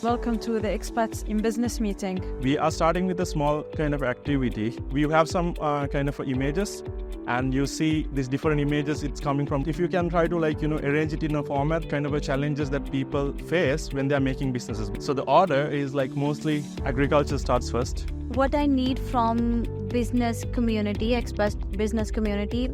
Welcome to the Expats in Business meeting. We are starting with a small kind of activity. We have some kind of images, and you see these different images it's coming from. If you can try to arrange it in a format, kind of a challenges that people face when they are making businesses. So the order is mostly agriculture starts first. What I need from business community, expats business community,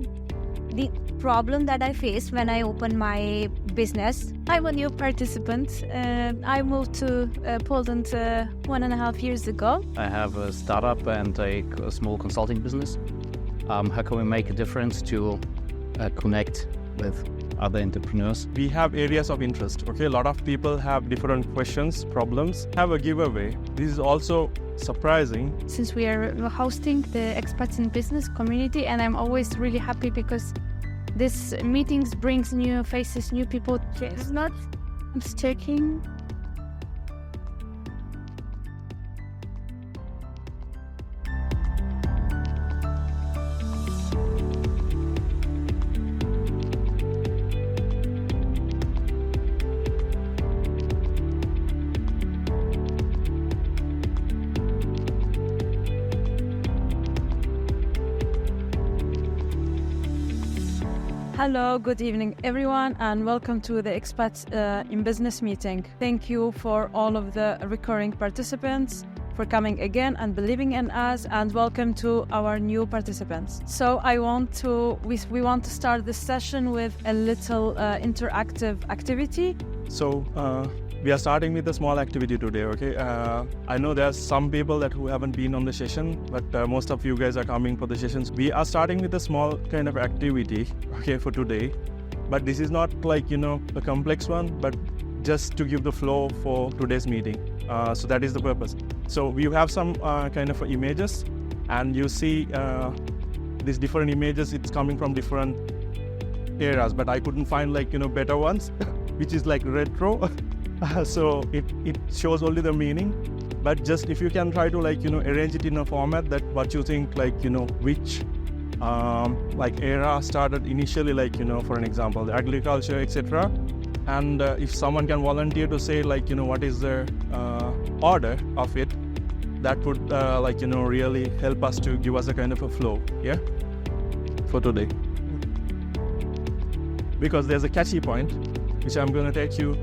the problem that I faced when I opened my business. I'm a new participant. I moved to Poland 1.5 years ago. I have a startup and a small consulting business. How can we make a difference to connect with other entrepreneurs? We have areas of interest. Okay, a lot of people have different questions, problems. Have a giveaway. This is also surprising. Since we are hosting the Expats in Business community, and I'm always really happy because this meetings brings new faces, new people. It's not checking. Hello, good evening everyone, and welcome to the Expats in Business meeting. Thank you for all of the recurring participants for coming again and believing in us, and welcome to our new participants. So we want to start this session with a little interactive activity. So we are starting with a small activity today, okay? I know there's some people who haven't been on the session, but most of you guys are coming for the sessions. We are starting with a small kind of activity, okay, for today. But this is not a complex one, but just to give the flow for today's meeting. So that is the purpose. So we have some kind of images, and you see these different images, it's coming from different eras, but I couldn't find better ones, which is retro. So it shows only the meaning, but just if you can try to arrange it in a format that what you think which era started initially, for an example the agriculture, etc. And if someone can volunteer to say what is the order of it, that would really help us to give us a kind of a flow, yeah, for today. Because there's a catchy point which I'm going to take you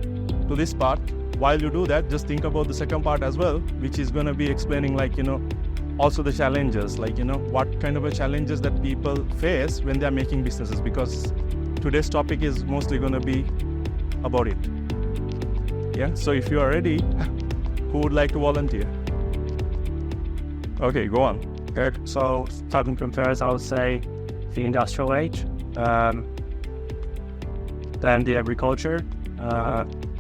to this part. While you do that, just think about the second part as well, which is going to be explaining also the challenges, what kind of challenges that people face when they are making businesses, because today's topic is mostly going to be about it. Yeah, so if you are ready, who would like to volunteer? Okay, go on. Good. So starting from first, I would say the industrial age, then the agriculture,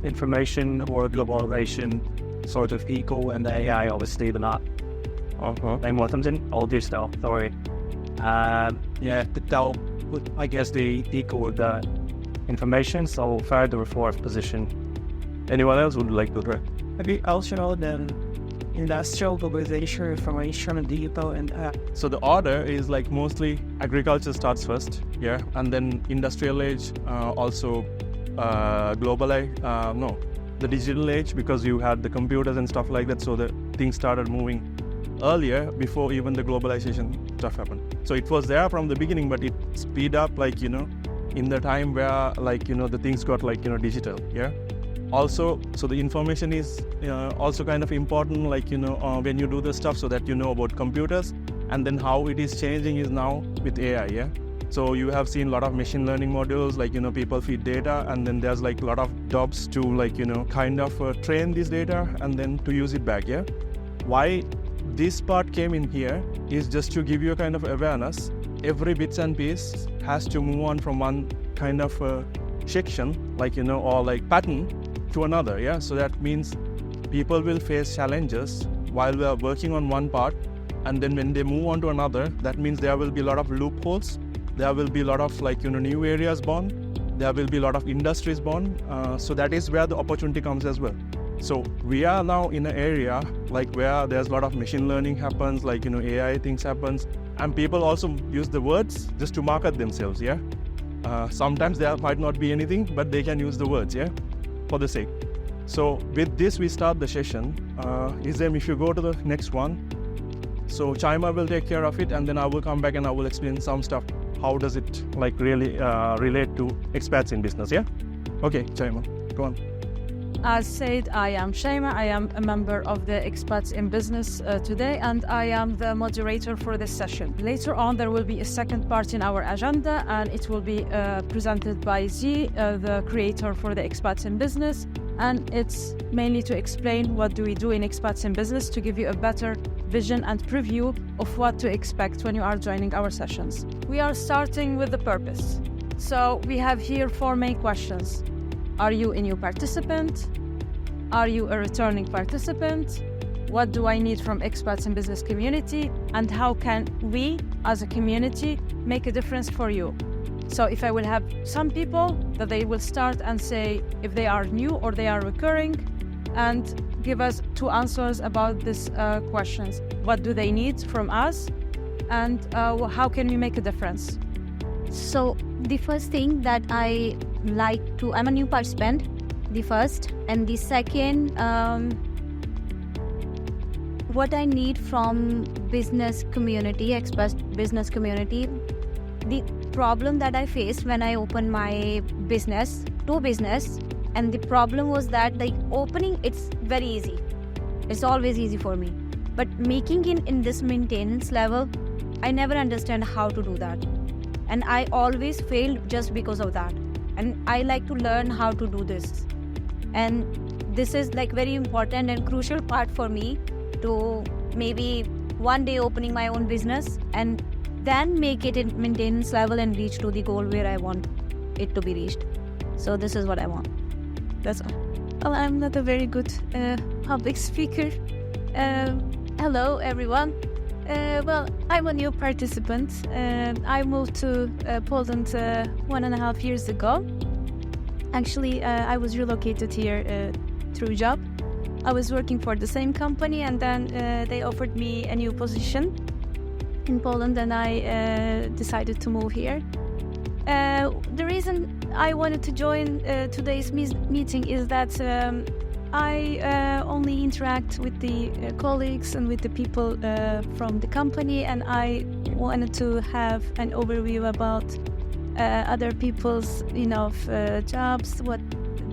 information or globalization, sort of equal, and the AI obviously the not. Name what comes in? I'll do still. Sorry. That would, I guess, the equal the information. So third or fourth position. Anyone else would like to try? Maybe also then industrial, globalization, information, digital, and So the order is mostly agriculture starts first, yeah, and then industrial age, also global age, the digital age, because you had the computers and stuff like that, so the things started moving earlier before even the globalization stuff happened. So it was there from the beginning, but it speed up in the time where the things got digital, yeah. Also, so the information is also kind of important, when you do the stuff, so that you know about computers, and then how it is changing is now with AI, yeah. So you have seen a lot of machine learning modules, people feed data, and then there's a lot of jobs to kind of train this data and then to use it back, yeah. Why this part came in here is just to give you a kind of awareness. Every bits and piece has to move on from one kind of section, or pattern to another, yeah. So that means people will face challenges while we are working on one part, and then when they move on to another, that means there will be a lot of loopholes. There will be a lot of new areas born. There will be a lot of industries born. So that is where the opportunity comes as well. So we are now in an area where there's a lot of machine learning happens, AI things happens, and people also use the words just to market themselves, yeah. Sometimes there might not be anything, but they can use the words, yeah, for the sake. So with this, we start the session. Izem, if you go to the next one. So Chaima will take care of it, and then I will come back and I will explain some stuff. How does it like really relate to expats in business? Yeah. Okay, Chaima, go on. As said, I am Shaima. I am a member of the Expats in Business today, and I am the moderator for this session. Later on, there will be a second part in our agenda, and it will be presented by Z, the creator for the Expats in Business, and it's mainly to explain what do we do in Expats in Business to give you a better vision and preview of what to expect when you are joining our sessions. We are starting with the purpose. So we have here 4 main questions. Are you a new participant? Are you a returning participant? What do I need from Expats in Business community? And how can we, as a community, make a difference for you? So if I will have some people that they will start and say if they are new or they are recurring, and give us 2 answers about these questions. What do they need from us? And how can we make a difference? So the first thing that I'm a new participant, the first, and the second, what I need from business community, expat business community, the problem that I faced when I opened my business, and the problem was that the opening, it's very easy. It's always easy for me. But making it in this maintenance level, I never understand how to do that. And I always fail just because of that. And I like to learn how to do this. And this is like very important and crucial part for me to maybe one day opening my own business and then make it in maintenance level and reach to the goal where I want it to be reached. So this is what I want. That's all. Well, I'm not a very good public speaker. Hello, everyone. Well, I'm a new participant. I moved to Poland 1.5 years ago. Actually, I was relocated here through job. I was working for the same company, and then they offered me a new position in Poland, and I decided to move here. The reason I wanted to join today's meeting is that I only interact with the colleagues and with the people from the company, and I wanted to have an overview about other people's, jobs, what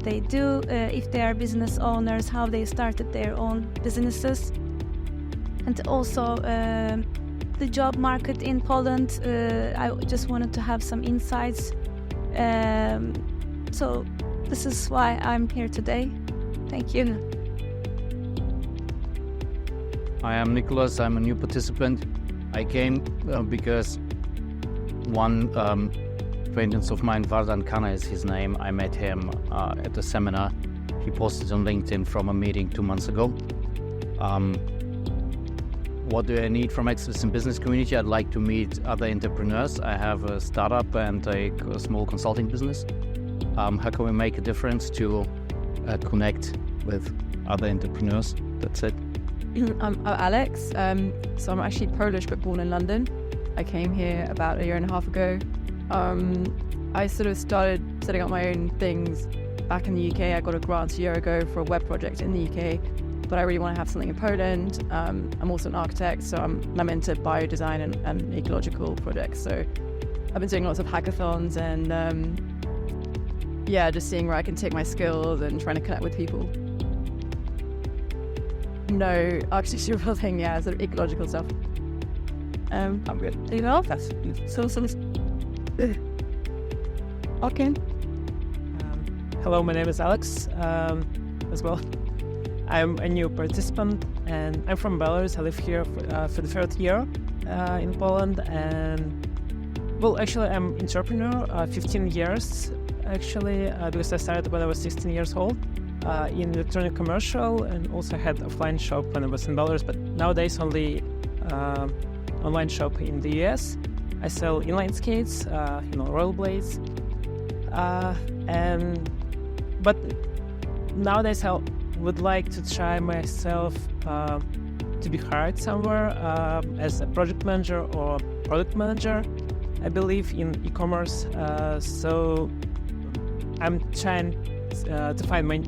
they do, if they are business owners, how they started their own businesses, and also the job market in Poland. I just wanted to have some insights. So this is why I'm here today. Thank you. I am Nicholas. I'm a new participant. I came because one acquaintance of mine, Vardan Kana is his name. I met him at a seminar. He posted on LinkedIn from a meeting 2 months ago. What do I need from Expats in Business community? I'd like to meet other entrepreneurs. I have a startup and a small consulting business. How can we make a difference to connect with other entrepreneurs? That's it. I'm Alex. So I'm actually Polish but born in London. I came here about 1.5 years ago. I sort of started setting up my own things back in the UK. I got a grant a year ago for a web project in the UK, but I really want to have something in Poland. I'm also an architect, so I'm into biodesign and ecological projects. So I've been doing lots of hackathons and just seeing where I can take my skills and trying to connect with people. No, architectural thing, sort of ecological stuff. I'm good. You know? So okay. Hello, my name is Alex as well. I'm a new participant and I'm from Belarus. I live here for the 3rd year in Poland, and well, actually I'm an entrepreneur, 15 years actually, because I started when I was 16 years old in electronic commercial, and also had offline shop when I was in Belarus, but nowadays only online shop in the US. I sell inline skates, rollerblades, but nowadays I would like to try myself to be hired somewhere as a project manager or product manager. I believe in e-commerce, so I'm trying to find my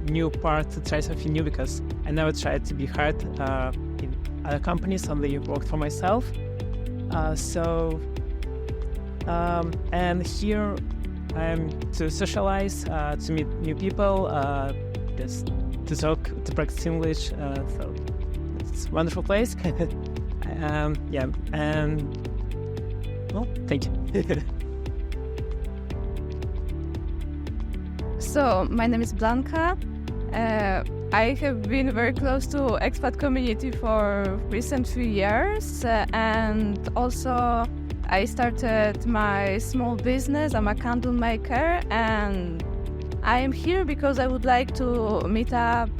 new part to try something new because I never tried to be hired in other companies, only worked for myself. And here I'm to socialize, to meet new people, just to talk, to practice English. So it's a wonderful place. And well, thank you. So, my name is Blanca. I have been very close to expat community for recent few years, and also I started my small business. I'm a candle maker, and I am here because I would like to meet up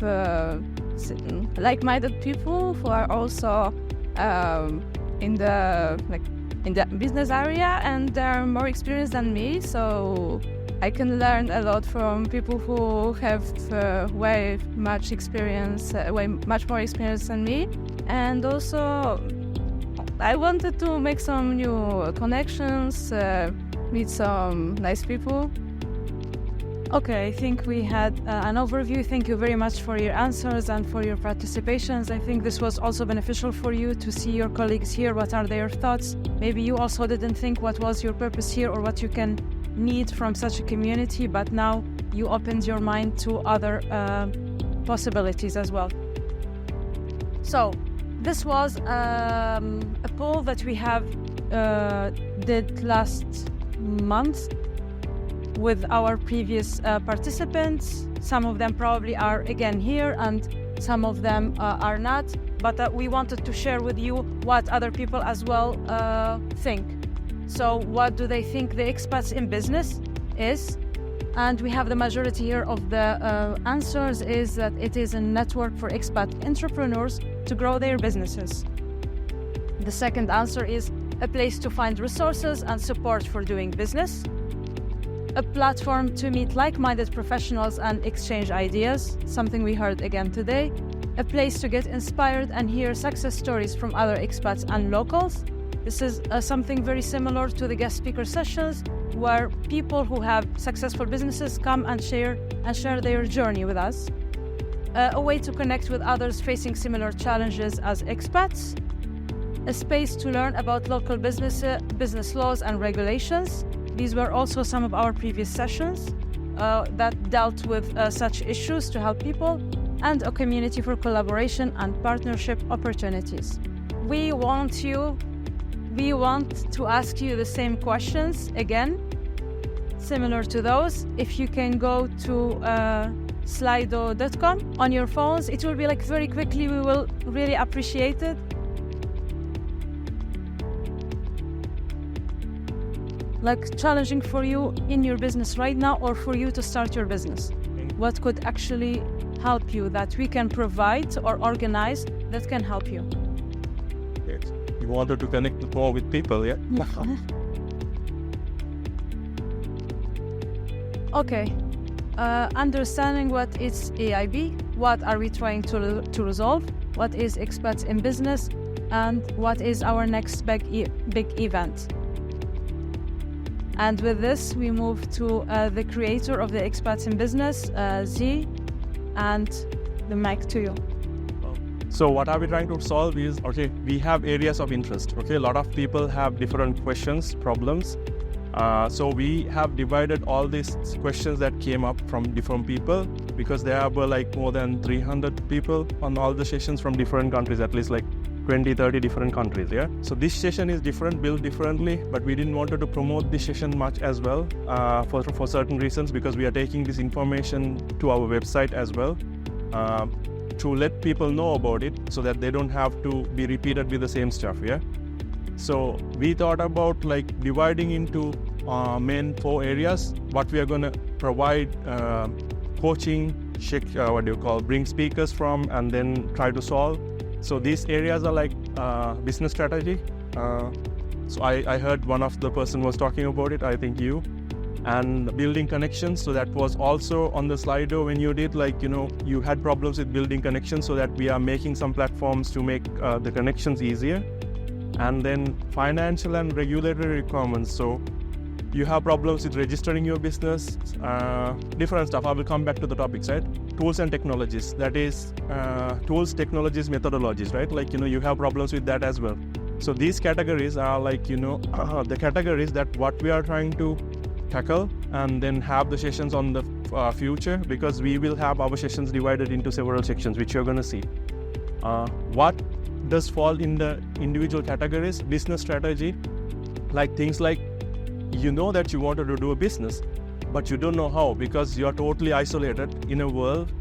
like-minded people who are also in the business area, and they're more experienced than me. So I can learn a lot from people who have way much more experience than me. And also, I wanted to make some new connections, meet some nice people. Okay, I think we had an overview. Thank you very much for your answers and for your participations. I think this was also beneficial for you to see your colleagues here. What are their thoughts? Maybe you also didn't think what was your purpose here or what you can need from such a community, but now you opened your mind to other possibilities as well. So this was a poll that we have did last month with our previous participants. Some of them probably are again here and some of them are not, but we wanted to share with you what other people as well think. So what do they think the expats in business is? And we have the majority here of the answers is that it is a network for expat entrepreneurs to grow their businesses. The second answer is a place to find resources and support for doing business. A platform to meet like-minded professionals and exchange ideas, something we heard again today. A place to get inspired and hear success stories from other expats and locals. This is something very similar to the guest speaker sessions, where people who have successful businesses come and share their journey with us. A way to connect with others facing similar challenges as expats. A space to learn about local business laws and regulations. These were also some of our previous sessions that dealt with such issues to help people, and a community for collaboration and partnership opportunities. We want to ask you the same questions again, similar to those. If you can go to slido.com on your phones, it will be like very quickly, we will really appreciate it. Like challenging for you in your business right now or for you to start your business. What could actually help you that we can provide or organize that can help you? Yes. You wanted to connect more with people, yeah? Okay. Understanding what is EiB, what are we trying to resolve, what is Expats in Business, and what is our next big event. And with this, we move to the creator of the Expats in Business, Z, and the mic to you. So what are we trying to solve is, okay, we have areas of interest. Okay, a lot of people have different questions, problems. So we have divided all these questions that came up from different people, because there were like more than 300 people on all the sessions from different countries, at least like 20-30 different countries, yeah? So this session is different, built differently, but we didn't want to promote this session much as well for certain reasons, because we are taking this information to our website as well to let people know about it so that they don't have to be repeated with the same stuff, yeah? So we thought about like dividing into main 4 areas. What we are going to provide coaching, bring speakers from, and then try to solve. So these areas are like business strategy. So I heard one of the person was talking about it, I think you, and building connections. So that was also on the Slido when you did, like, you know, you had problems with building connections, so that we are making some platforms to make the connections easier. And then financial and regulatory requirements. So you have problems with registering your business, different stuff. I will come back to the topics, right? tools and technologies. That is tools, technologies, methodologies, right? Like, you have problems with that as well. So these categories are like, the categories that what we are trying to tackle, and then have the sessions on the future, because we will have our sessions divided into several sections, which you're going to see. What does fall in the individual categories? Business strategy, like things like, that you wanted to do a business, but you don't know how, because you're totally isolated in a world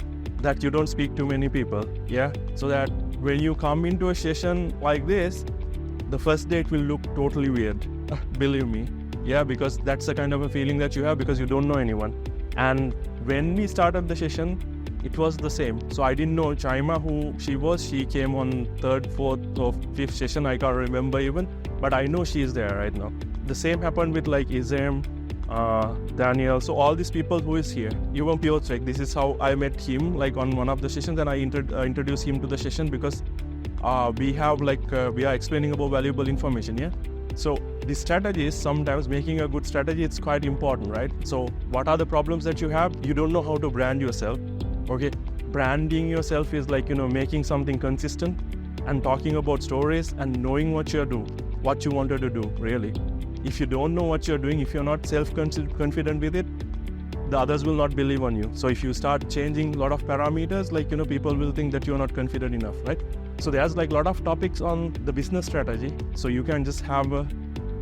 that you don't speak to many people. Yeah. So that when you come into a session like this, the first day it will look totally weird. Believe me. Yeah, because that's the kind of a feeling that you have, because you don't know anyone. And when we started the session, it was the same. So I didn't know Chaima who she was. She came on 3rd, 4th or 5th session. I can't remember even, but I know she is there right now. The same happened with like Izem, Daniel. So all these people who is here. Even Piotrek, this is how I met him, like on one of the sessions, and I introduced him to the session, because we are explaining about valuable information. Yeah. So the strategies, sometimes making a good strategy, it's quite important, right? So what are the problems that you have? You don't know how to brand yourself. Okay, branding yourself is like, making something consistent and talking about stories and knowing what you wanted to do, really. If you don't know what you're doing, if you're not self-confident with it, the others will not believe on you. So if you start changing a lot of parameters, like, people will think that you're not confident enough, right? So there's like a lot of topics on the business strategy. So you can just have a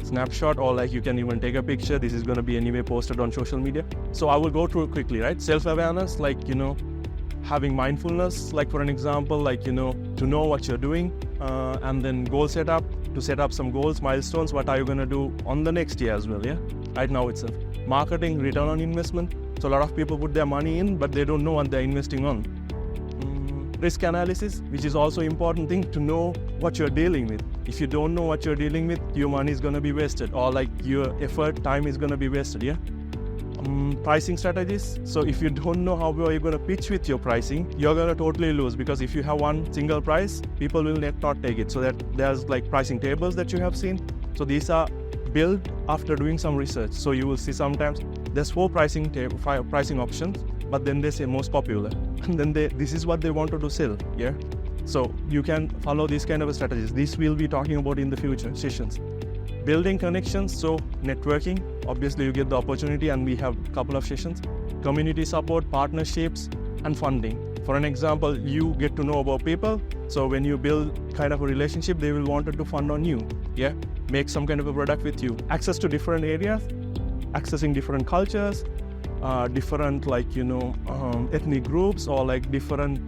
snapshot, or like you can even take a picture. This is going to be anyway posted on social media. So I will go through it quickly, right? Self-awareness, like, having mindfulness, like for an example, like, to know what you're doing, and then goal setup, to set up some goals, milestones, what are you going to do on the next year as well, yeah? Right now itself. Marketing, return on investment. So a lot of people put their money in, but they don't know what they're investing on. Risk analysis, which is also important thing, to know what you're dealing with. If you don't know what you're dealing with, your money is going to be wasted, or like your effort, time is going to be wasted, yeah? Pricing strategies. So if you don't know how you're going to pitch with your pricing, you're going to totally lose, because if you have one single price, people will not take it. So that there's like pricing tables that you have seen. So these are built after doing some research. So you will see sometimes there's 4 pricing options, but then they say most popular, and then this is what they wanted to sell. Yeah. So you can follow these kind of strategies. This we'll be talking about in the future sessions. Building connections, so networking, obviously you get the opportunity, and we have a couple of sessions. Community support, partnerships, and funding. For an example, you get to know about people, so when you build kind of a relationship, they will want to fund on you, yeah? Make some kind of a product with you. Access to different areas, accessing different cultures, different ethnic groups, or like different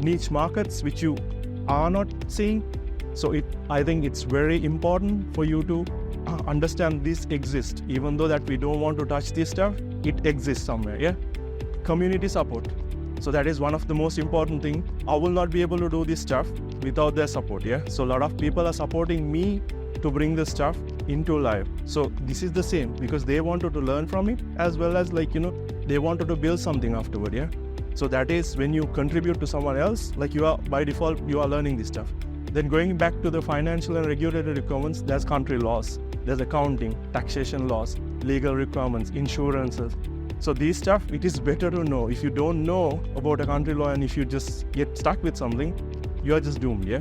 niche markets which you are not seeing. So I think it's very important for you to understand this exists. Even though that we don't want to touch this stuff, it exists somewhere, yeah? Community support. So that is one of the most important thing. I will not be able to do this stuff without their support, yeah? So a lot of people are supporting me to bring this stuff into life. So this is the same, because they wanted to learn from it, as well as they wanted to build something afterward, yeah? So that is when you contribute to someone else, like you are, by default, you are learning this stuff. Then going back to the financial and regulatory requirements, there's country laws, there's accounting, taxation laws, legal requirements, insurances. So these stuff, it is better to know. If you don't know about a country law, and if you just get stuck with something, you are just doomed, yeah?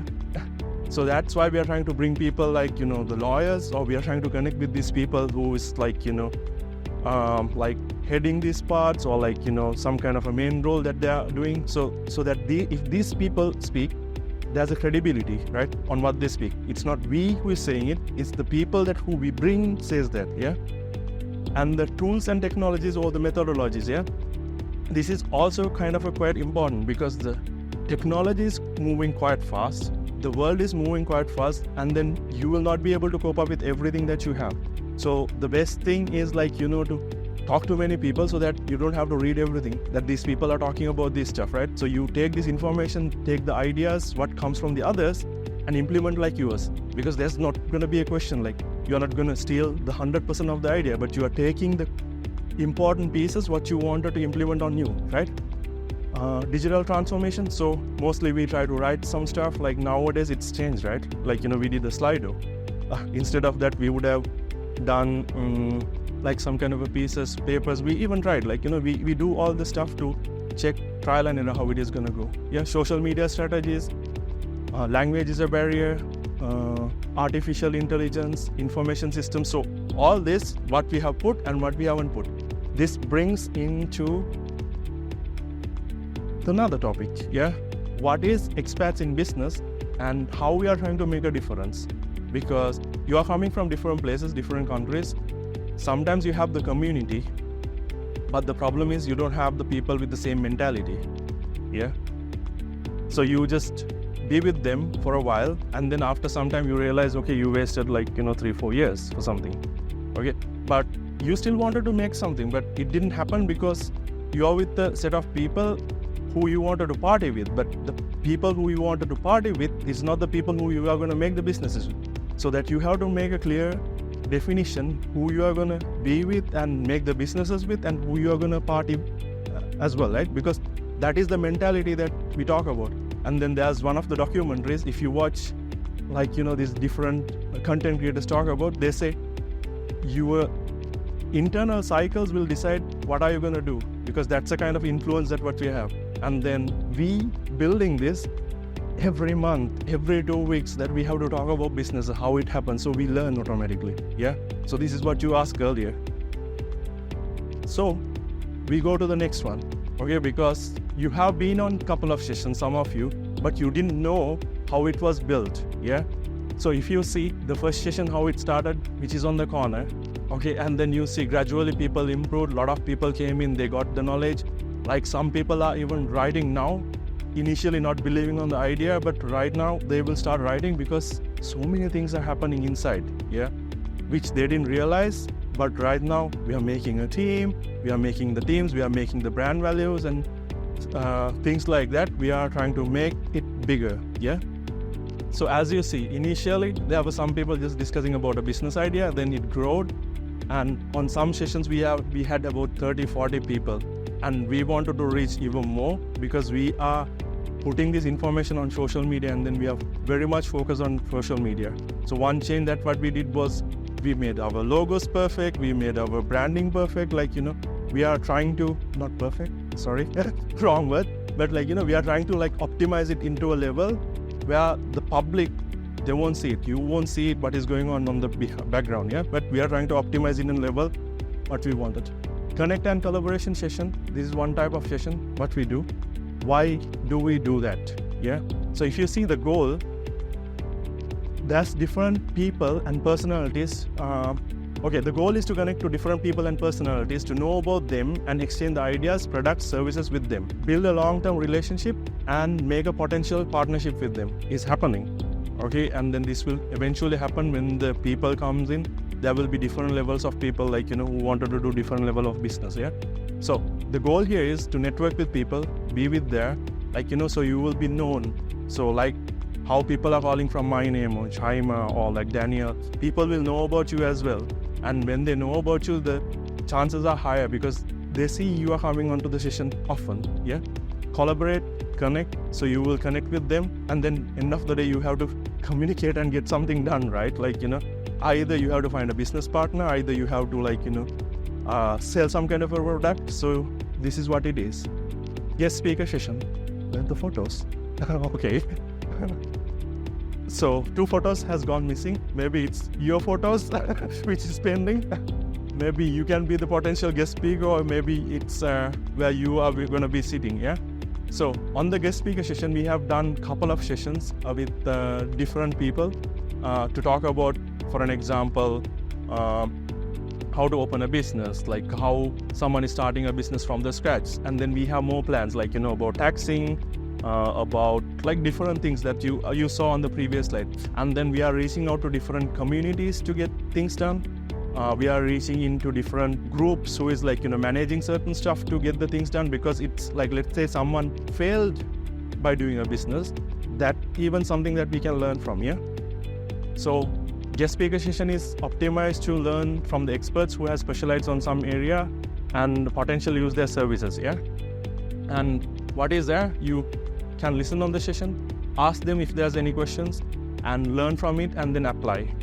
So that's why we are trying to bring people like, the lawyers, or we are trying to connect with these people who is like, heading these parts, or like, some kind of a main role that they are doing. So that if these people speak, there's a credibility, right, on what they speak. It's not we who is saying it, it's the people that who we bring says that, yeah? And the tools and technologies, or the methodologies, yeah? This is also kind of quite important, because the technology is moving quite fast, the world is moving quite fast, and then you will not be able to cope up with everything that you have. So the best thing is like, to talk to many people, so that you don't have to read everything that these people are talking about this stuff, right? So you take this information, take the ideas, what comes from the others, and implement like yours. Because there's not going to be a question like, you're not going to steal the 100% of the idea, but you are taking the important pieces, what you wanted to implement on you, right? Digital transformation. So mostly we try to write some stuff, like nowadays it's changed, right? Like, we did the Slido. Instead of that, we would have done like some kind of a pieces, papers. We even tried, like, we do all the stuff to check trial and error how it is going to go. Yeah, social media strategies, language is a barrier, artificial intelligence, information systems. So all this, what we have put and what we haven't put. This brings into another topic. Yeah, what is expats in business and how we are trying to make a difference? Because you are coming from different places, different countries. Sometimes you have the community, but the problem is you don't have the people with the same mentality. Yeah. So you just be with them for a while, and then after some time you realize, okay, you wasted 3-4 years for something. Okay. But you still wanted to make something, but it didn't happen because you are with the set of people who you wanted to party with. But the people who you wanted to party with is not the people who you are going to make the businesses with. So that you have to make a clear definition who you are going to be with and make the businesses with, and who you are going to party as well, right? Because that is the mentality that we talk about. And then there's one of the documentaries, if you watch these different content creators talk about, they say your internal cycles will decide what are you going to do, because that's the kind of influence that what we have. And then we building this every month, every 2 weeks, that we have to talk about business, how it happens, so we learn automatically. Yeah. So this is what you asked earlier. So we go to the next one. Okay, because you have been on a couple of sessions, some of you, but you didn't know how it was built. Yeah. So if you see the first session, how it started, which is on the corner. Okay, and then you see gradually people improved, a lot of people came in, they got the knowledge. Like some people are even writing now, initially not believing on the idea, but right now they will start writing because so many things are happening inside, yeah, which they didn't realize. But right now we are making a team, we are making the teams, we are making the brand values and things like that. We are trying to make it bigger, yeah. So as you see, initially there were some people just discussing about a business idea, then it grew, and on some sessions we had about 30-40 people, and we wanted to reach even more because we are putting this information on social media, and then we are very much focused on social media. So one change that what we did was we made our logos perfect, we made our branding perfect, we are trying to, not perfect, sorry, wrong word, but we are trying to optimize it into a level where the public, they won't see it. You won't see it, what is going on the background, yeah? But we are trying to optimize it in a level what we wanted. Connect and collaboration session, this is one type of session, what we do. Why do we do that? Yeah. So if you see the goal, there's different people and personalities. The goal is to connect to different people and personalities, to know about them and exchange the ideas, products, services with them. Build a long-term relationship and make a potential partnership with them is happening. Okay, and then this will eventually happen when the people comes in. There will be different levels of people who wanted to do different level of business, yeah. So the goal here is to network with people, be with there, so you will be known. So how people are calling from my name or Chaima or Daniel, people will know about you as well. And when they know about you, the chances are higher because they see you are coming onto the session often, yeah. Collaborate, connect, so you will connect with them, and then end of the day you have to communicate and get something done, right? Either you have to find a business partner, either you have to sell some kind of a product. So this is what it is. Guest speaker session. Where are the photos? Okay. So 2 photos has gone missing. Maybe it's your photos which is pending. Maybe you can be the potential guest speaker, or maybe it's where you are going to be sitting, yeah. So on the guest speaker session, we have done a couple of sessions with different people to talk about, for an example, how to open a business, how someone is starting a business from the scratch. And then we have more plans, about taxing, about different things that you saw on the previous slide. And then we are reaching out to different communities to get things done. We are reaching into different groups who is managing certain stuff to get the things done, because it's let's say someone failed by doing a business, that even something that we can learn from, yeah. So guest speaker session is optimized to learn from the experts who have specialized on some area and potentially use their services, yeah. And what is there, you can listen on the session, ask them if there's any questions, and learn from it and then apply.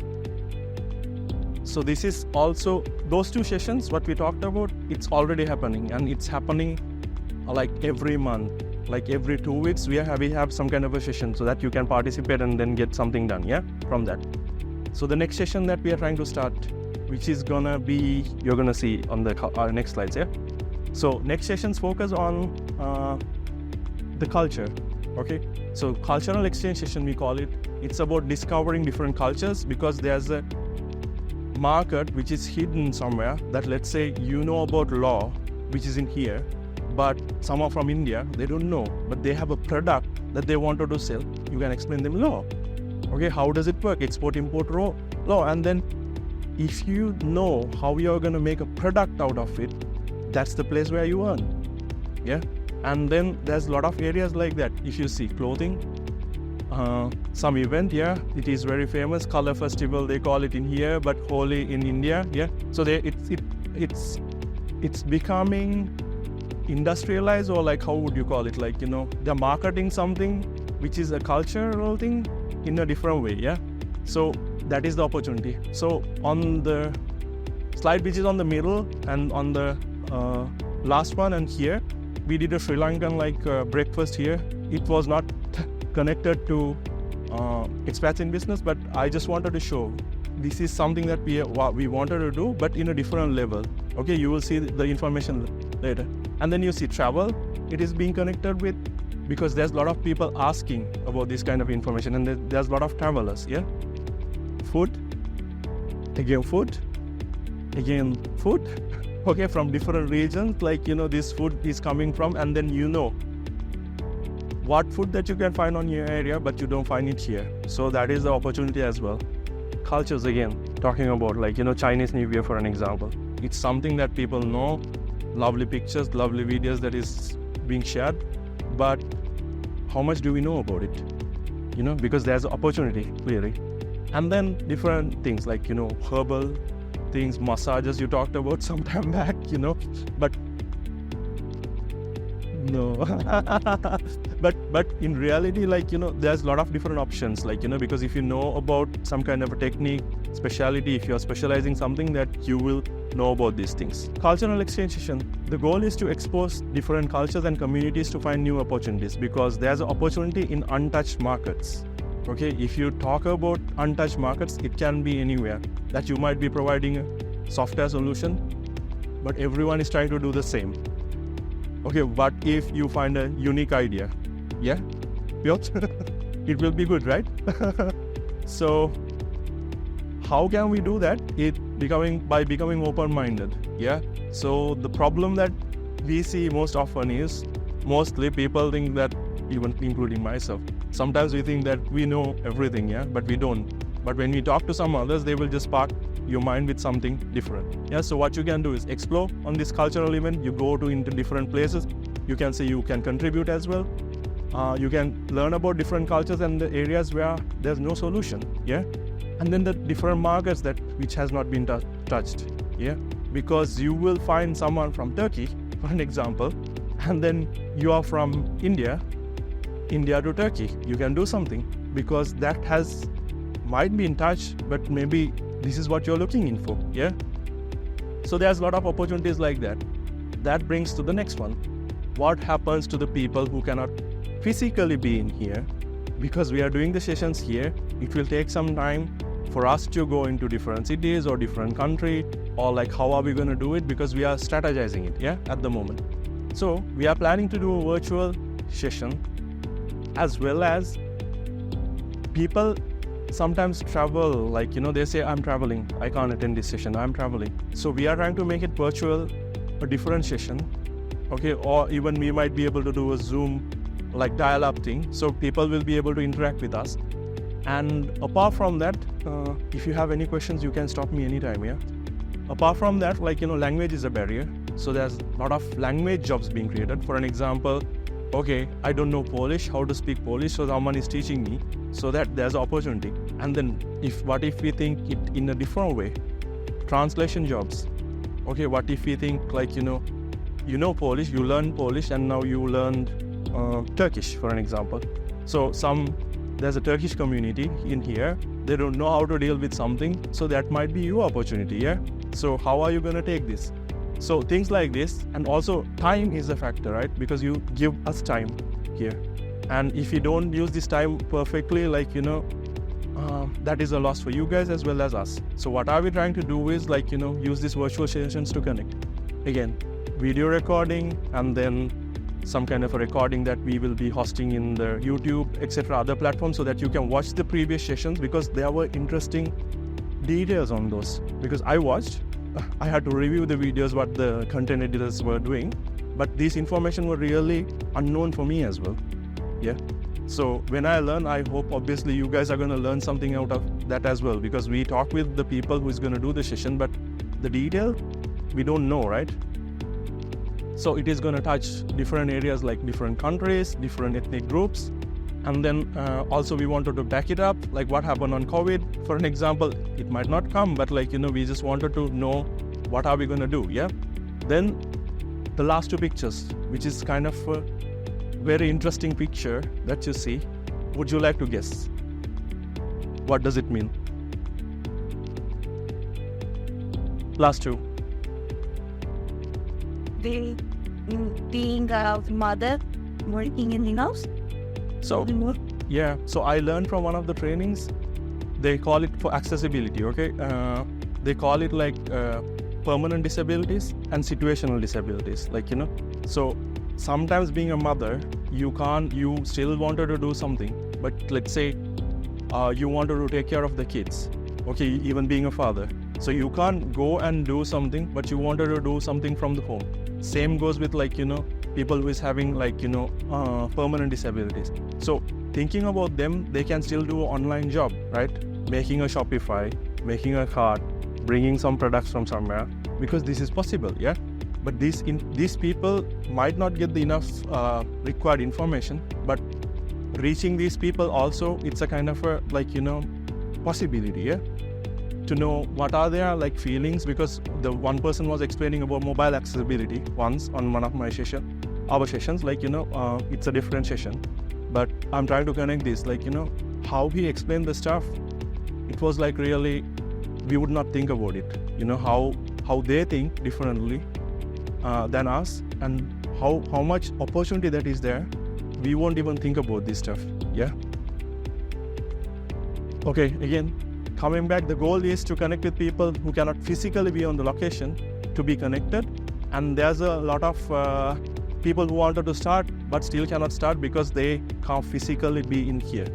So this is also, those 2 sessions, what we talked about, it's already happening, and it's happening like every month, like every 2 weeks, we have some kind of a session so that you can participate and then get something done, yeah, from that. So the next session that we are trying to start, which is gonna be, you're gonna see on the our next slides, yeah. So next sessions focus on the culture, okay. So cultural exchange session, we call it. It's about discovering different cultures, because there's a market which is hidden somewhere, that let's say you know about law, which is in here, but some are from India, they don't know, but they have a product that they wanted to sell. You can explain them law. Okay, how does it work? Export, import, law. And then if you know how you're going to make a product out of it, that's the place where you earn. Yeah. And then there's a lot of areas like that. If you see clothing, some event, yeah, it is very famous, color festival, they call it in here, but Holi in India, yeah. So it's becoming industrialized, or like, how would you call it? Like, you know, they're marketing something which is a cultural thing in a different way, yeah. So that is the opportunity. So on the slide which is on the middle and on the last one and here, we did a Sri Lankan breakfast here. It was not connected to expats in business, but I just wanted to show this is something that we wanted to do, but in a different level. Okay, you will see the information later. And then you see travel, it is being connected with, because there's a lot of people asking about this kind of information, and there's a lot of travelers, yeah. Food, again food, okay, from different regions, like, you know, this food is coming from, and then you know what food that you can find on your area, but you don't find it here. So that is the opportunity as well. Cultures, again, talking about, like, you know, Chinese New Year for an example. It's something that people know, lovely pictures, lovely videos that is being shared, but how much do we know about it? You know, because there's an opportunity, clearly. And then different things like, you know, herbal things, massages you talked about some time back, you know, but no. but in reality, like, you know, there's a lot of different options, like, you know, because if you know about some kind of a technique, speciality, if you're specializing something, that you will know about these things. Cultural exchange session, the goal is to expose different cultures and communities to find new opportunities, because there's an opportunity in untouched markets. Okay, if you talk about untouched markets, it can be anywhere, that you might be providing a software solution, but everyone is trying to do the same. Okay, what if you find a unique idea? Yeah, it will be good, right? So how can we do that? By becoming open-minded. Yeah. So the problem that we see most often is, mostly people think that, even including myself, sometimes we think that we know everything, yeah, but we don't. But when we talk to some others, they will just spark your mind with something different. Yeah. So what you can do is explore on this cultural event. You go into different places. You can say you can contribute as well. You can learn about different cultures and the areas where there's no solution. Yeah. And then the different markets which has not been touched, yeah, because you will find someone from Turkey, for an example, and then you are from India to Turkey. You can do something, because that might be in touch, but maybe this is what you're looking in for, yeah. So there's a lot of opportunities like that. That brings to the next one. What happens to the people who cannot physically be in here? Because we are doing the sessions here, it will take some time for us to go into different cities or different country, or like, how are we going to do it? Because we are strategizing it, yeah, at the moment. So we are planning to do a virtual session, as well as people sometimes travel, like, you know, they say, I'm traveling, I can't attend this session, I'm traveling. So we are trying to make it virtual, a different session, okay, or even we might be able to do a Zoom like dial-up thing, so people will be able to interact with us. And apart from that, if you have any questions, you can stop me anytime, yeah. Apart from that, like, you know, language is a barrier, so there's a lot of language jobs being created. For an example, okay, I don't know Polish, how to speak Polish, so someone is teaching me, so that there's an opportunity. And then what if we think it in a different way? Translation jobs. Okay, what if we think, like, you know Polish, you learn Polish, and now you learned Turkish, for an example. So there's a Turkish community in here, they don't know how to deal with something, so that might be your opportunity, yeah. So how are you going to take this? So things like this, and also time is a factor, right? Because you give us time here. And if you don't use this time perfectly, like, that is a loss for you guys as well as us. So what are we trying to do is like, use these virtual sessions to connect. Again, video recording, and then some kind of a recording that we will be hosting in the YouTube, etc., other platforms, so that you can watch the previous sessions, because there were interesting details on those. Because I watched, I had to review the videos what the content editors were doing, but this information were really unknown for me as well. Yeah. So when I learn, I hope obviously you guys are going to learn something out of that as well, because we talk with the people who is going to do the session, but the detail we don't know, right? So it is going to touch different areas like different countries, different ethnic groups. And then also we wanted to back it up, like what happened on COVID. For an example, it might not come, but like, we just wanted to know what are we going to do, yeah? Then the last two pictures, which is kind of a very interesting picture that you see. Would you like to guess? What does it mean? Last two. Being a mother working in the house. So yeah, so I learned from one of the trainings, they call it for accessibility, okay? They call it like permanent disabilities and situational disabilities, like, So sometimes being a mother, you still wanted to do something, but let's say you wanted to take care of the kids, okay, even being a father. So you can't go and do something, but you wanted to do something from the home. Same goes with like, people who is having like, permanent disabilities. So thinking about them, they can still do an online job, right? Making a Shopify, making a cart, bringing some products from somewhere, because this is possible, yeah? But these people might not get the enough required information, but reaching these people also, it's a kind of a like, possibility, yeah? To know what are their like feelings, because the one person was explaining about mobile accessibility once on one of my our sessions, like, it's a different session, but I'm trying to connect this, like, how he explained the stuff, it was like really, we would not think about it, how they think differently than us, and how much opportunity that is there, we won't even think about this stuff, yeah? Okay, again, coming back, the goal is to connect with people who cannot physically be on the location, to be connected. And there's a lot of people who wanted to start but still cannot start because they can't physically be in here.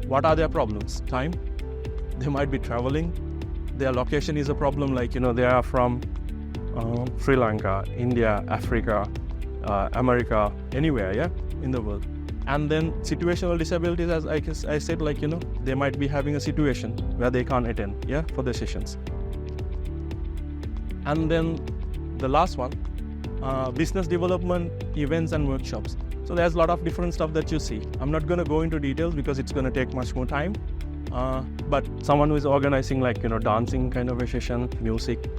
What are their problems? Time. They might be traveling. Their location is a problem, like, they are from Sri Lanka, India, Africa, America, anywhere, yeah, in the world. And then situational disabilities, as I said, like, they might be having a situation where they can't attend, yeah, for the sessions. And then the last one, business development, events and workshops. So there's a lot of different stuff that you see. I'm not going to go into details because it's going to take much more time. But someone who is organizing like, dancing kind of a session, music,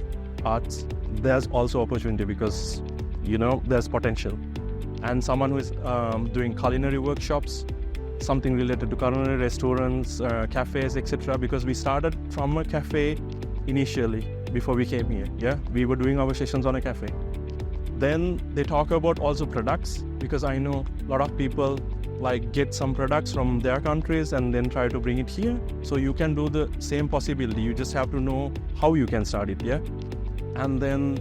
arts, there's also opportunity because, there's potential. And someone who is doing culinary workshops, something related to culinary restaurants, cafes, etc. Because we started from a cafe initially before we came here. Yeah, we were doing our sessions on a cafe. Then they talk about also products, because I know a lot of people like get some products from their countries and then try to bring it here. So you can do the same possibility. You just have to know how you can start it. Yeah, and then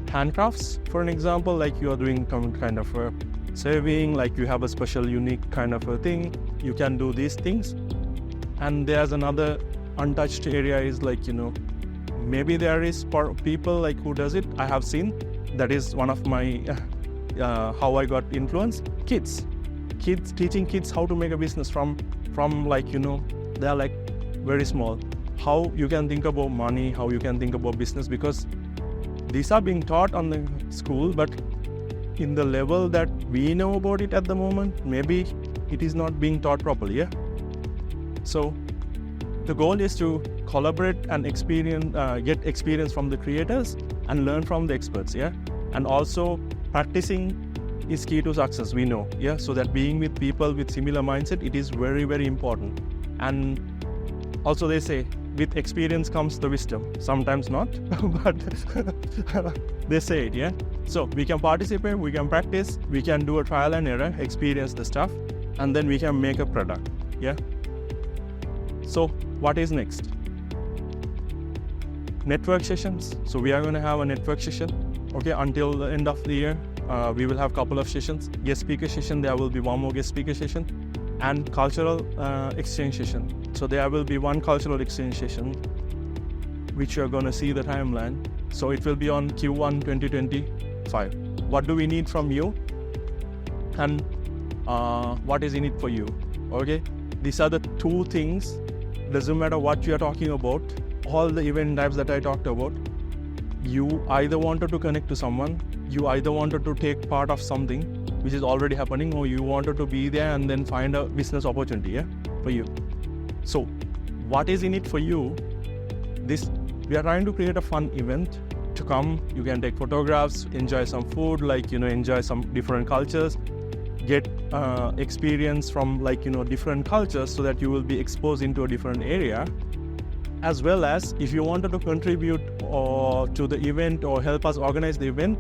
handcrafts, for an example, like you are doing kind of a serving, like you have a special unique kind of a thing, you can do these things. And there's another untouched area is like, maybe there is people like who does it. I have seen, that is one of my how I got influence. Kids teaching kids how to make a business from like, they are like very small. How you can think about money, how you can think about business, because these are being taught on the school, but in the level that we know about it at the moment, maybe it is not being taught properly, yeah? So the goal is to collaborate and get experience from the creators and learn from the experts, yeah? And also practicing is key to success, we know, yeah? So that being with people with similar mindset, it is very, very important. And also they say, with experience comes the wisdom. Sometimes not, but they say it, yeah? So we can participate, we can practice, we can do a trial and error, experience the stuff, and then we can make a product, yeah? So what is next? Network sessions. So we are going to have a network session, okay, until the end of the year. We will have a couple of sessions. Guest speaker session, there will be one more guest speaker session, and cultural exchange session. So there will be one cultural exchange session, which you're going to see the timeline. So it will be on Q1 2025. What do we need from you? And what is in it for you? Okay, these are the two things. Doesn't matter what you are talking about, all the event types that I talked about, you either wanted to connect to someone, you either wanted to take part of something which is already happening, or you wanted to be there and then find a business opportunity, yeah, for you. So what is in it for you? We are trying to create a fun event to come. You can take photographs, enjoy some food, enjoy some different cultures, get experience from different cultures, so that you will be exposed into a different area. As well as if you wanted to contribute to the event or help us organize the event,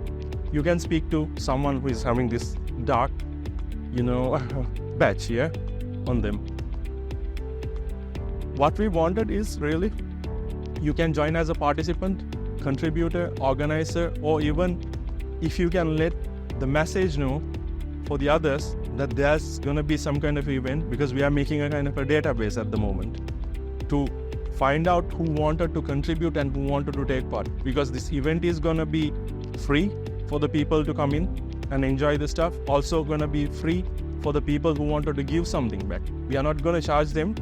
you can speak to someone who is having this dark, badge, yeah, on them. What we wanted is really, you can join as a participant, contributor, organizer, or even if you can let the message know for the others that there's going to be some kind of event, because we are making a kind of a database at the moment to find out who wanted to contribute and who wanted to take part, because this event is going to be free for the people to come in and enjoy the stuff. Also going to be free for the people who wanted to give something back. We are not going to charge them.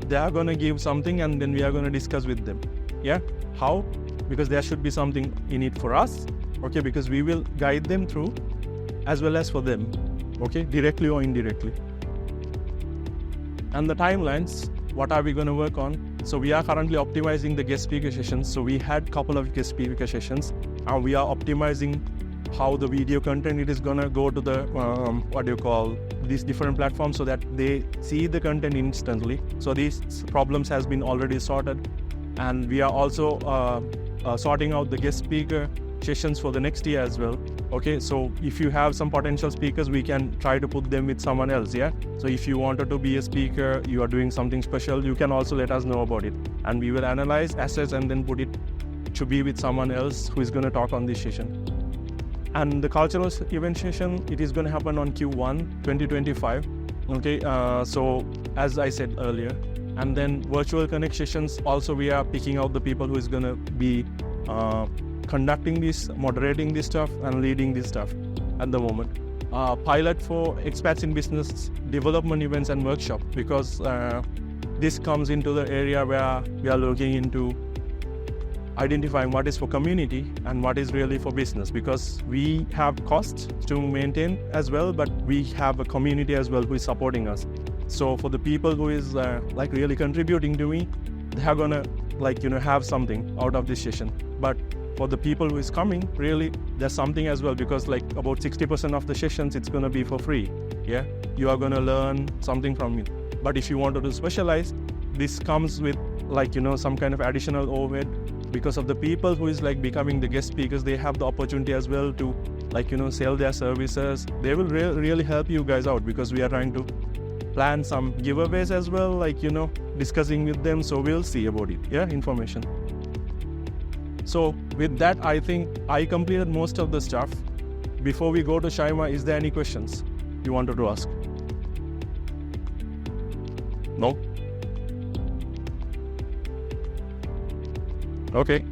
They are going to give something, and then we are going to discuss with them. Yeah, how? Because there should be something in it for us, okay, because we will guide them through as well as for them, okay, directly or indirectly. And the timelines, what are we going to work on? So we are currently optimizing the guest speaker sessions. So we had a couple of guest speaker sessions, and we are optimizing how the video content it is going to go to the these different platforms, so that they see the content instantly. So these problems has been already sorted, and we are also sorting out the guest speaker sessions for the next year as well. Okay, so if you have some potential speakers, we can try to put them with someone else, yeah? So if you wanted to be a speaker, you are doing something special, you can also let us know about it. And we will analyze, assess, and then put it to be with someone else who is going to talk on this session. And the cultural event session, it is going to happen on Q1 2025. Okay, so as I said earlier. And then virtual connect sessions, also we are picking out the people who is going to be conducting this, moderating this stuff, and leading this stuff at the moment. Pilot for expats in business development events and workshop, because this comes into the area where we are looking into identifying what is for community and what is really for business, because we have costs to maintain as well, but we have a community as well who is supporting us. So for the people who is really contributing to me, they are gonna have something out of this session. But for the people who is coming, really, there's something as well, because about 60% of the sessions, it's gonna be for free. Yeah, you are gonna learn something from it. But if you wanted to specialize, this comes with some kind of additional overhead, because of the people who is becoming the guest speakers. They have the opportunity as well to sell their services. They will really help you guys out, because we are trying to plan some giveaways as well, discussing with them. So we'll see about it, yeah, information. So with that, I think I completed most of the stuff. Before we go to Shaima, is there any questions you wanted to ask? No? Okay.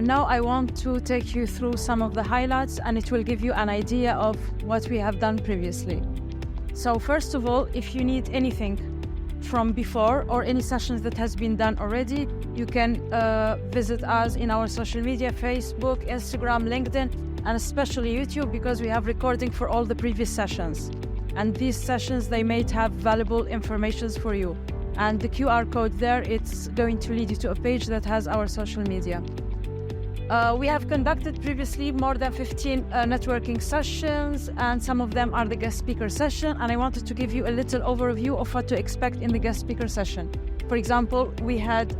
Now I want to take you through some of the highlights, and it will give you an idea of what we have done previously. So first of all, if you need anything from before or any sessions that has been done already, you can visit us in our social media, Facebook, Instagram, LinkedIn, and especially YouTube, because we have recording for all the previous sessions. And these sessions, they may have valuable information for you. And the QR code there, it's going to lead you to a page that has our social media. We have conducted previously more than 15 networking sessions, and some of them are the guest speaker session, and I wanted to give you a little overview of what to expect in the guest speaker session. For example, we had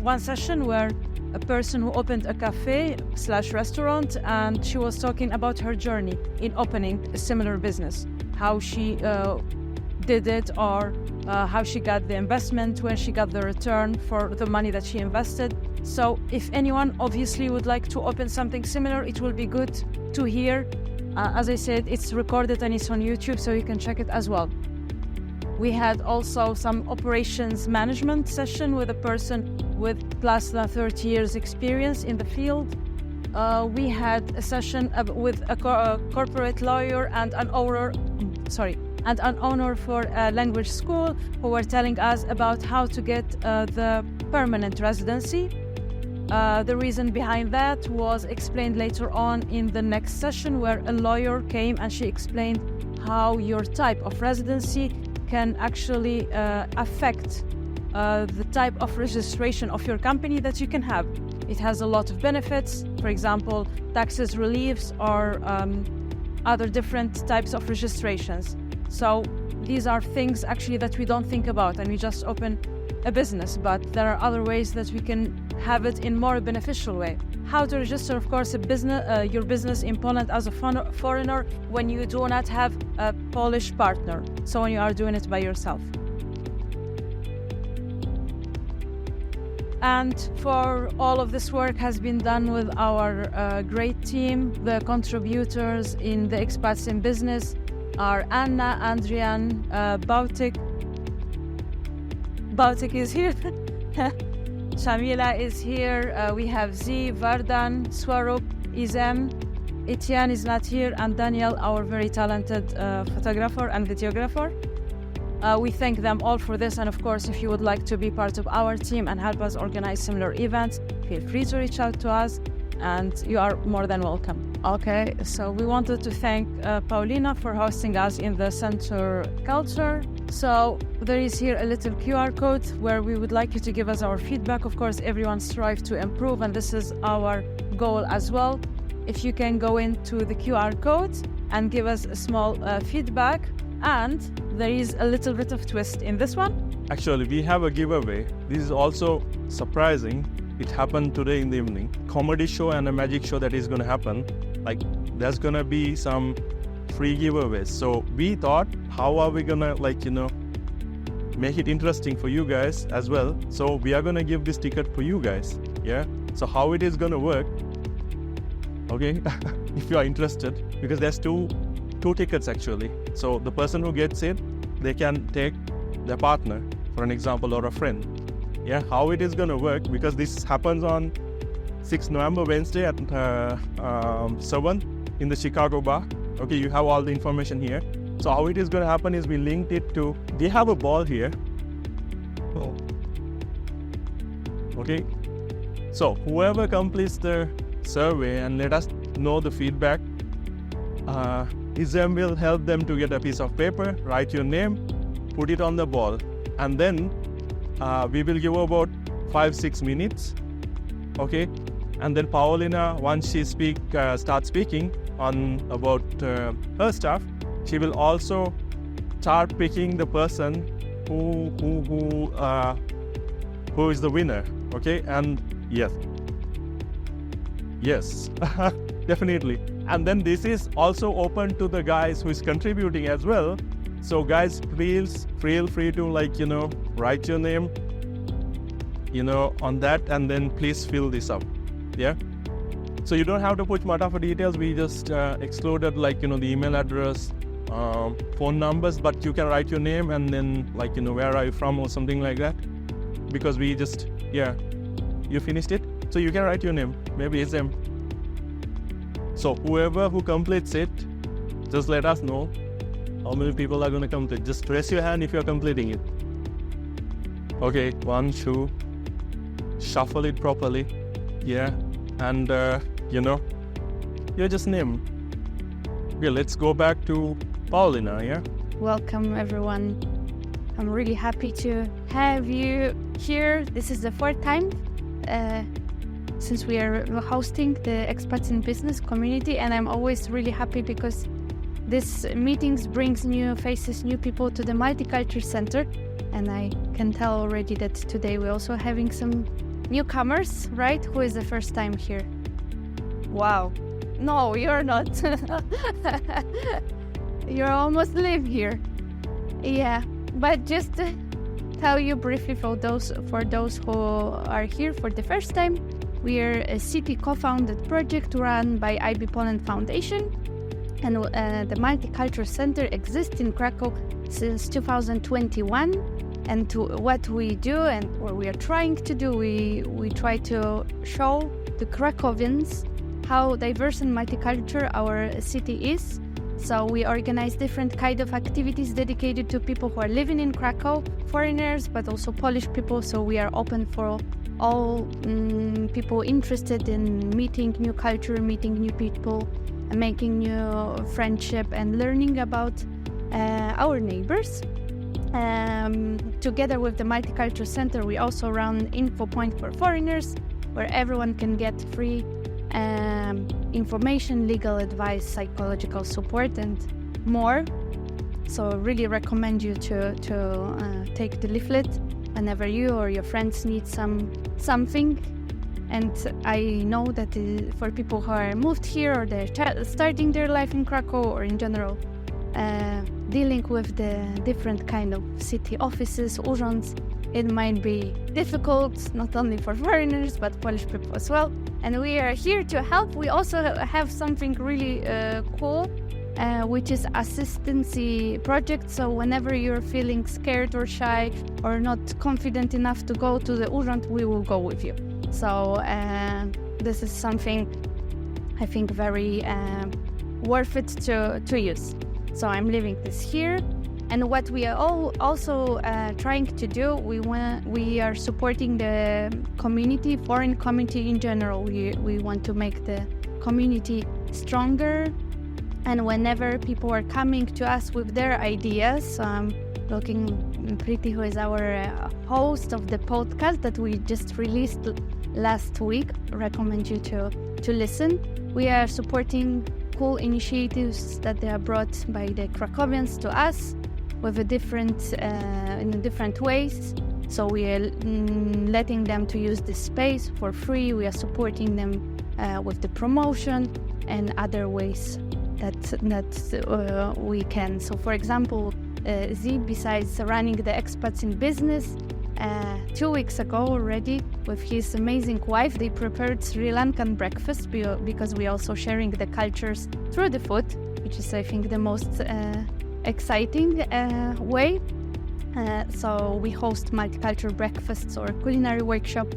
one session where a person who opened a cafe/restaurant, and she was talking about her journey in opening a similar business, how she did it, or how she got the investment, when she got the return for the money that she invested. So if anyone obviously would like to open something similar, it will be good to hear. As I said, it's recorded and it's on YouTube, so you can check it as well. We had also some operations management session with a person with plus than 30 years experience in the field. We had a session with a corporate lawyer and an owner for a language school, who were telling us about how to get the permanent residency. The reason behind that was explained later on in the next session, where a lawyer came and she explained how your type of residency can actually affect the type of registration of your company that you can have. It has a lot of benefits, for example, taxes reliefs, or other different types of registrations. So these are things actually that we don't think about, and we just open a business, but there are other ways that we can have it in more beneficial way. How to register, of course, your business in Poland as a foreigner when you do not have a Polish partner, so when you are doing it by yourself. And for all of this work has been done with our great team. The contributors in the Expats in Business are Anna, Adrian, Bautik is here, Shamila is here, we have Z, Vardan, Swarup, Izem, Etienne is not here, and Daniel, our very talented photographer and videographer. We thank them all for this, and of course, if you would like to be part of our team and help us organize similar events, feel free to reach out to us, and you are more than welcome. Okay, so we wanted to thank Paulina for hosting us in the Center Culture. So there is here a little QR code where we would like you to give us our feedback. Of course, everyone strives to improve, and this is our goal as well. If you can go into the QR code and give us a small feedback. And there is a little bit of twist in this one. Actually, we have a giveaway. This is also surprising. It happened today in the evening. Comedy show and a magic show that is going to happen. Like, there's going to be some free giveaways. So we thought, how are we going to, make it interesting for you guys as well? So we are going to give this ticket for you guys. Yeah. So how it is going to work? Okay. If you are interested, because there's two tickets actually. So the person who gets it, they can take their partner, for an example, or a friend. Yeah, how it is going to work, because this happens on 6 November, Wednesday at 7 in the Chicago bar. Okay, you have all the information here. So how it is going to happen is we linked it to, we have a ball here. Okay, so whoever completes the survey and let us know the feedback, Izem will help them to get a piece of paper, write your name, put it on the ball, and then we will give about 5-6 minutes, okay? And then Paulina, once she starts speaking on about her stuff, she will also start picking the person who is the winner, okay? And yes, definitely. And then this is also open to the guys who is contributing as well. So guys, feel free to write your name, on that, and then please fill this up. Yeah. So you don't have to put much of details. We just excluded the email address, phone numbers, but you can write your name and then where are you from or something like that. Because we just, you finished it. So you can write your name. Maybe it's them. So whoever who completes it, just let us know how many people are going to complete. Just raise your hand if you're completing it. Okay, 1, 2, shuffle it properly. Yeah, and your just name. Okay, let's go back to Paulina, yeah? Welcome, everyone. I'm really happy to have you here. This is the 4th time. since we are hosting the Expats in Business community, and I'm always really happy because this meetings brings new faces, new people to the Multicultural Center, and I can tell already that today we're also having some newcomers, right? Who is the first time here? Wow. No, you're not. You almost live here. Yeah, but just to tell you briefly for those who are here for the first time, we are a city co-founded project run by EiB Poland Foundation, and the Multicultural Center exists in Krakow since 2021. And what we do and what we are trying to do, we try to show the Krakowians how diverse and multicultural our city is. So we organize different kind of activities dedicated to people who are living in Krakow, foreigners, but also Polish people. So we are open for all people interested in meeting new culture, meeting new people, and making new friendship and learning about our neighbors. Together with the Multicultural Center, we also run Info Point for Foreigners, where everyone can get free information, legal advice, psychological support, and more. So really recommend you to take the leaflet whenever you or your friends need something. And I know that for people who are moved here or they're starting their life in Krakow or in general, dealing with the different kind of city offices, urzęds, it might be difficult, not only for foreigners, but Polish people as well. And we are here to help. We also have something really cool, which is assistancy project. So whenever you're feeling scared or shy or not confident enough to go to the urzęd, we will go with you. So this is something I think very worth it to use. So I'm leaving this here. And what we are also trying to do, we are supporting the community, foreign community in general. We want to make the community stronger. And whenever people are coming to us with their ideas, looking Pretty, who is our host of the podcast that we just released last week, recommend you to listen. We are supporting cool initiatives that they are brought by the Krakowians to us with in different ways. So we are letting them to use this space for free. We are supporting them with the promotion and other ways that we can. So for example, EiB, besides running the Expats in Business, 2 weeks ago already, with his amazing wife, they prepared Sri Lankan breakfast because we are also sharing the cultures through the food, which is, I think, the most exciting way. So we host multicultural breakfasts or culinary workshop,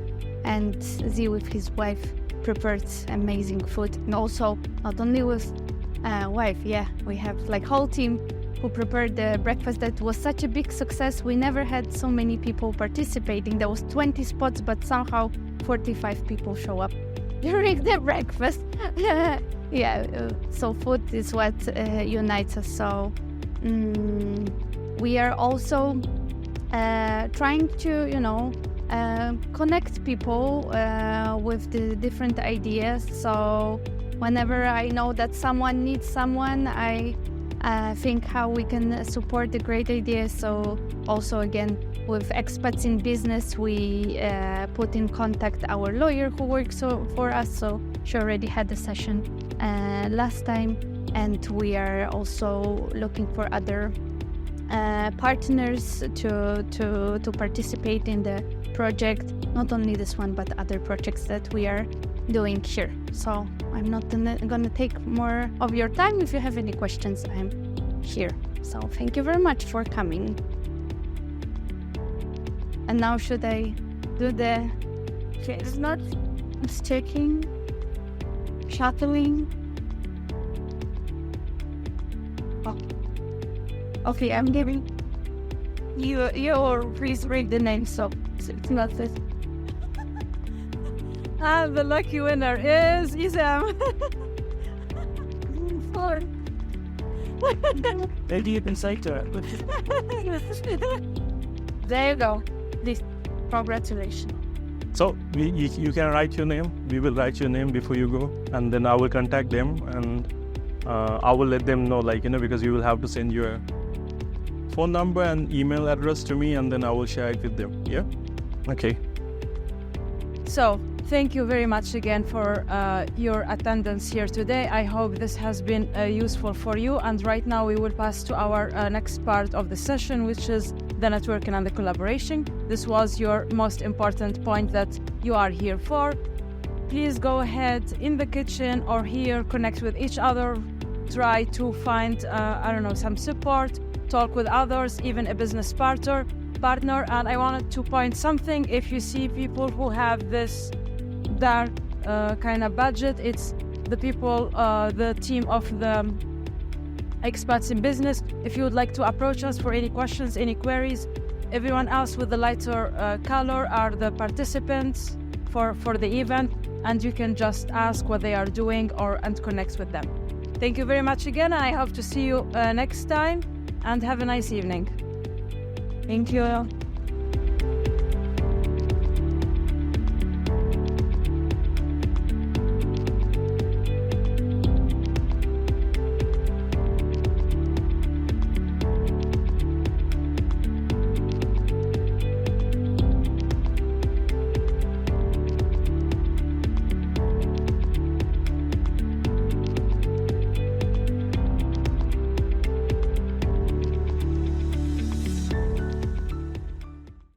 and EiB with his wife prepared amazing food. And also, not only with wife, we have like whole team who prepared the breakfast that was such a big success. We never had so many people participating. There was 20 spots, but somehow 45 people show up during the breakfast. So food is what unites us. So we are also trying to, connect people with the different ideas. So whenever I know that someone needs someone, I think how we can support the great ideas. So also again with Expats in Business, we put in contact our lawyer who works for us. So she already had a session last time, and we are also looking for other partners to participate in the project. Not only this one, but other projects that we are doing here. So I'm not gonna take more of your time. If you have any questions, I'm here. So thank you very much for coming. And now should I do the it's not just checking, shuttling. Oh. Okay, I'm giving you please read the name, so it's not this. And the lucky winner is Isam. Maybe you can say to it. There you go. This, congratulations. So you can write your name. We will write your name before you go, and then I will contact them, and I will let them know, like, because you will have to send your phone number and email address to me, and then I will share it with them. Yeah? Okay. So, thank you very much again for your attendance here today. I hope this has been useful for you. And right now we will pass to our next part of the session, which is the networking and the collaboration. This was your most important point that you are here for. Please go ahead in the kitchen or here, connect with each other, try to find, some support, talk with others, even a business partner. And I wanted to point something. If you see people who have this dark kind of budget, it's the people, the team of the expats in business. If you would like to approach us for any questions, any queries, everyone else with the lighter color are the participants for the event, and you can just ask what they are doing and connect with them. Thank you very much again, and I hope to see you next time, and have a nice evening. Thank you.